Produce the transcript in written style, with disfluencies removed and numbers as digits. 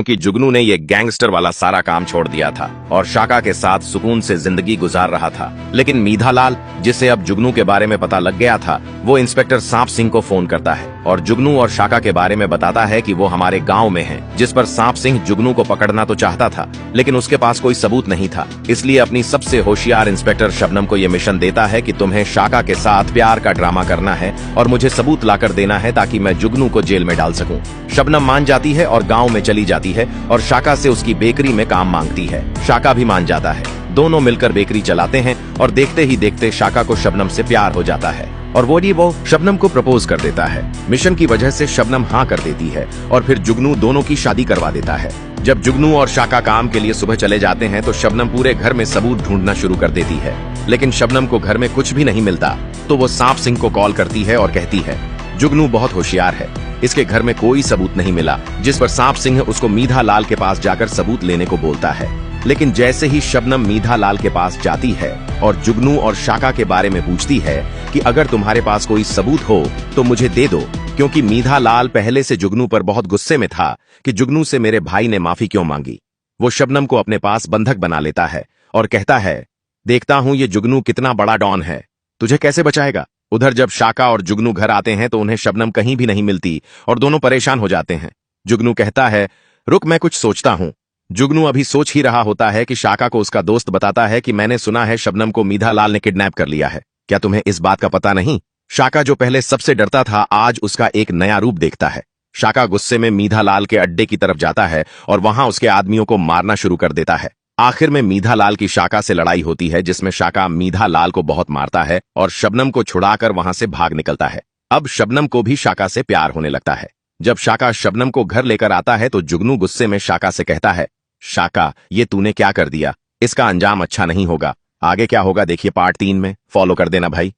क्योंकि जुगनू ने ये गैंगस्टर वाला सारा काम छोड़ दिया था और शाका के साथ सुकून से जिंदगी गुजार रहा था। लेकिन मीधालाल, जिसे अब जुगनू के बारे में पता लग गया था, वो इंस्पेक्टर सांप सिंह को फोन करता है और जुगनू और शाका के बारे में बताता है कि वो हमारे गांव में हैं। जिस पर सांप सिंह जुगनू को पकड़ना तो चाहता था, लेकिन उसके पास कोई सबूत नहीं था। इसलिए अपनी सबसे होशियार इंस्पेक्टर शबनम को ये मिशन देता है कि तुम्हें शाका के साथ प्यार का ड्रामा करना है और मुझे सबूत लाकर देना है ताकि मैं जुगनू को जेल में डाल सकूं। शबनम मान जाती है और गांव में चली जाती है और शाका से उसकी बेकरी में काम मांगती है। शाका भी मान जाता है। दोनों मिलकर बेकरी चलाते हैं और देखते ही देखते शाका को शबनम से प्यार हो जाता है और वो शबनम को प्रपोज कर देता है। मिशन की वजह से शबनम हाँ कर देती है और फिर जुगनू दोनों की शादी करवा देता है। जब जुगनू और शाका काम के लिए सुबह चले जाते हैं तो शबनम पूरे घर में सबूत ढूंढना शुरू कर देती है। लेकिन शबनम को घर में कुछ भी नहीं मिलता तो वो सांप सिंह को कॉल करती है और कहती है, जुगनू बहुत होशियार है, इसके घर में कोई सबूत नहीं मिला। जिस पर सांप सिंह उसको मीधालाल के पास जाकर सबूत लेने को बोलता है। लेकिन जैसे ही शबनम मीधालाल के पास जाती है और जुगनू और शाका के बारे में पूछती है कि अगर तुम्हारे पास कोई सबूत हो तो मुझे दे दो, क्योंकि मीधालाल पहले से जुगनू पर बहुत गुस्से में था कि जुगनू से मेरे भाई ने माफी क्यों मांगी। वो शबनम को अपने पास बंधक बना लेता है और कहता है, देखता हूं ये जुगनू कितना बड़ा डॉन है, तुझे कैसे बचाएगा। उधर जब शाका और जुगनू घर आते हैं तो उन्हें शबनम कहीं भी नहीं मिलती और दोनों परेशान हो जाते हैं। जुगनू कहता है, रुक मैं कुछ सोचता हूं। जुगनू अभी सोच ही रहा होता है कि शाका को उसका दोस्त बताता है कि मैंने सुना है शबनम को मीधालाल ने किडनैप कर लिया है। क्या तुम्हें इस बात का पता नहीं। शाका जो पहले सबसे डरता था आज उसका एक नया रूप देखता है। शाका गुस्से में मीधालाल के अड्डे की तरफ जाता है और वहां उसके आदमियों को मारना शुरू कर देता है। आखिर में मीधालाल की शाका से लड़ाई होती है जिसमें शाका मीधालाल को बहुत मारता है और शबनम को छुड़ाकर वहां से भाग निकलता है। अब शबनम को भी शाका से प्यार होने लगता है। जब शाका शबनम को घर लेकर आता है तो जुगनू गुस्से में शाका से कहता है, शाका ये तूने क्या कर दिया, इसका अंजाम अच्छा नहीं होगा। आगे क्या होगा देखिए पार्ट 3 में। फॉलो कर देना भाई।